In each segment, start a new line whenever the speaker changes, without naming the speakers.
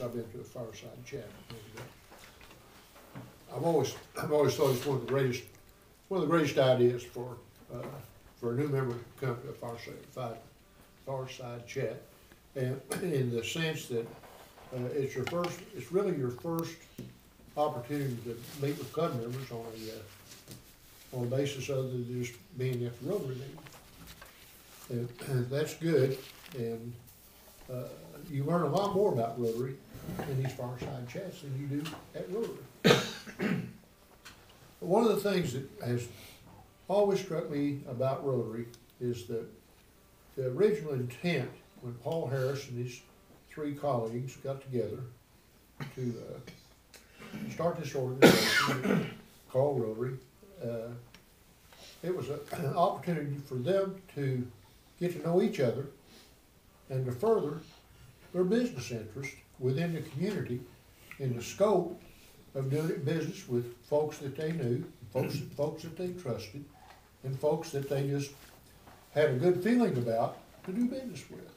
I've been to a fireside chat. And, I've always thought it's one of the greatest ideas for a new member to come to a fireside chat, and in the sense that it's really your first opportunity to meet with club members on a basis other than just being at the Rotary meeting, and that's good, and you learn a lot more about Rotary in these fireside chats than you do at Rotary. But one of the things that has always struck me about Rotary is that the original intent when Paul Harris and his three colleagues got together to start this organization called Rotary, it was an opportunity for them to get to know each other and to further their business interests within the community in the scope of doing business with folks that they knew, folks that they trusted, and folks that they just had a good feeling about to do business with.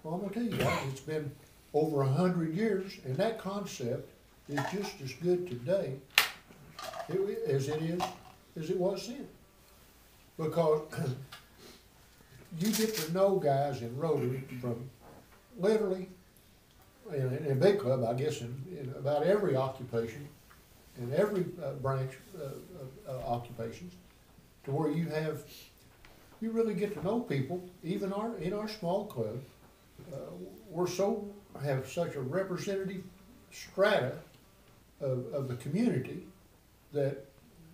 Well, I'm gonna tell you guys, it's been over 100 years, and that concept is just as good today as it was then. Because you get to know guys in Rotary from literally, in a big club, I guess, in about every occupation, in every branch of occupations, to where you really get to know people. Even in our small club, have such a representative strata of the community that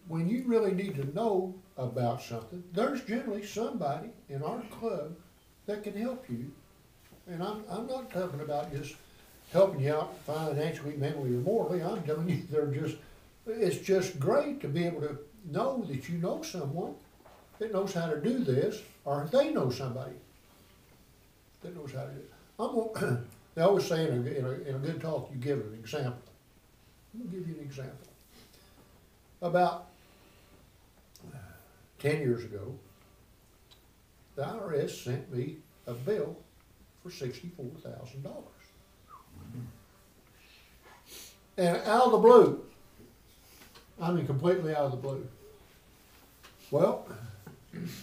when you really need to know about something, there's generally somebody in our club that can help you. And I'm not talking about just helping you out financially, mentally, or morally. I'm telling you, it's just great to be able to know that you know someone that knows how to do this, or they know somebody that knows how to do it. They always say in a good talk, you give an example. I'm going to give you an example. About 10 years ago, the IRS sent me a bill for $64,000. And out of the blue, I mean completely out of the blue. Well,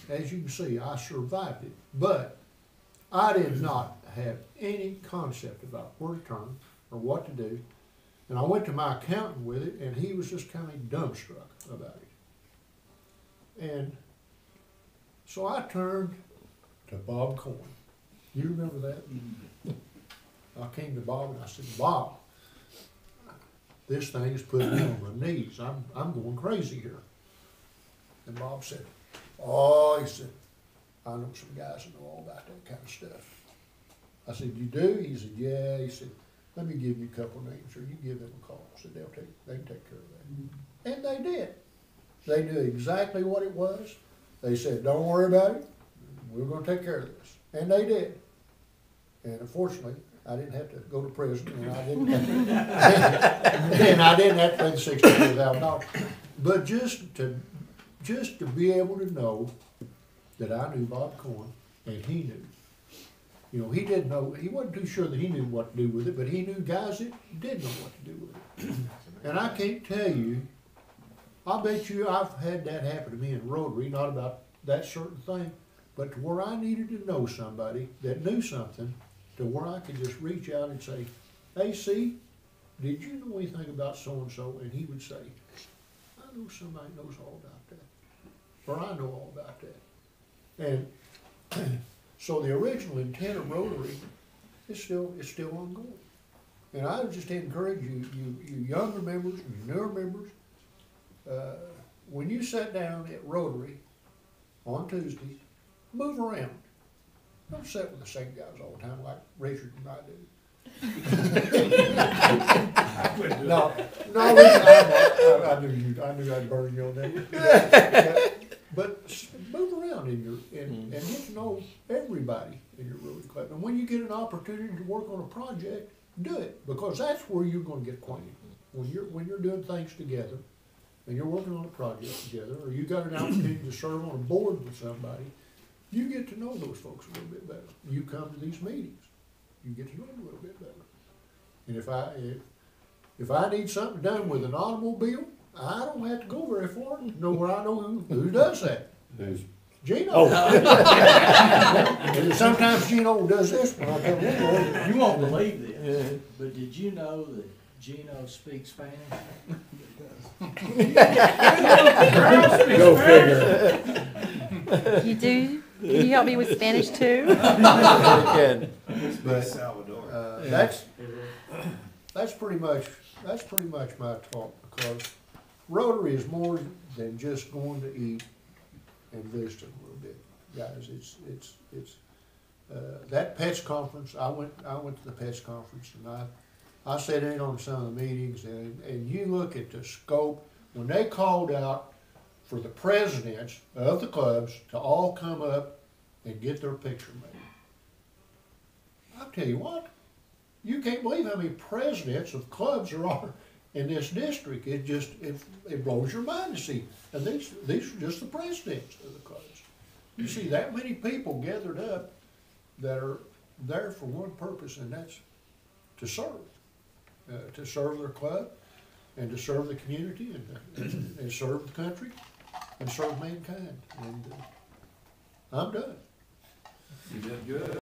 as you can see, I survived it, but I did not have any concept about where to turn or what to do. And I went to my accountant with it, and he was just kind of dumbstruck about it. And so I turned to Bob Coyne. You remember that? I came to Bob and I said, Bob, this thing is putting me on my knees. I'm going crazy here. And Bob said, oh, he said, I know some guys that know all about that kind of stuff. I said, you do? He said, yeah. He said, let me give you a couple of names, or you give them a call. I said, they can take care of that. And they did. They knew exactly what it was. They said, don't worry about it. We're going to take care of this. And they did. And unfortunately, I didn't have to go to prison, and I didn't have to pay the $64,000. But just to be able to know that I knew Bob Coyne, and he knew. You know, he didn't know, he wasn't too sure that he knew what to do with it, but he knew guys that did know what to do with it. And I can't tell you, I bet you I've had that happen to me in Rotary, not about that certain thing, but to where I needed to know somebody that knew something, to where I could just reach out and say, hey, see, did you know anything about so-and-so? And he would say, I know somebody knows all about that, or I know all about that. And so the original intent of Rotary is still ongoing. And I would just encourage you younger members, you newer members, when you sit down at Rotary on Tuesday, move around. Don't sit with the same guys all the time like Richard and I do. I knew I'd burn you on that. But move around and get to know everybody in your Rotary Club. And when you get an opportunity to work on a project, do it, because that's where you're going to get acquainted. When you're doing things together, and you're working on a project together, or you got an opportunity to serve on a board with somebody, you get to know those folks a little bit better. You come to these meetings, you get to know them a little bit better. And if I need something done with an automobile, I don't have to go very far. Know where I know who does that.
Who's?
Gino.
Oh.
And sometimes Gino does this when I come in.
You won't believe this, but did you know that Gino speaks Spanish?
Go figure.
You do? Can you help me with Spanish too?
But, that's pretty much my talk, because Rotary is more than just going to eat and visiting a little bit, guys. It's that PETS conference. I went to the PETS conference, and I sat in on some of the meetings, and you look at the scope when they called out for the presidents of the clubs to all come up and get their picture made. I'll tell you what, you can't believe how many presidents of clubs there are in this district. It blows your mind to see. And these are just the presidents of the clubs. You see that many people gathered up that are there for one purpose, and that's to serve their club, and to serve the community, and serve the country, and serve mankind. And I'm done.
You did good.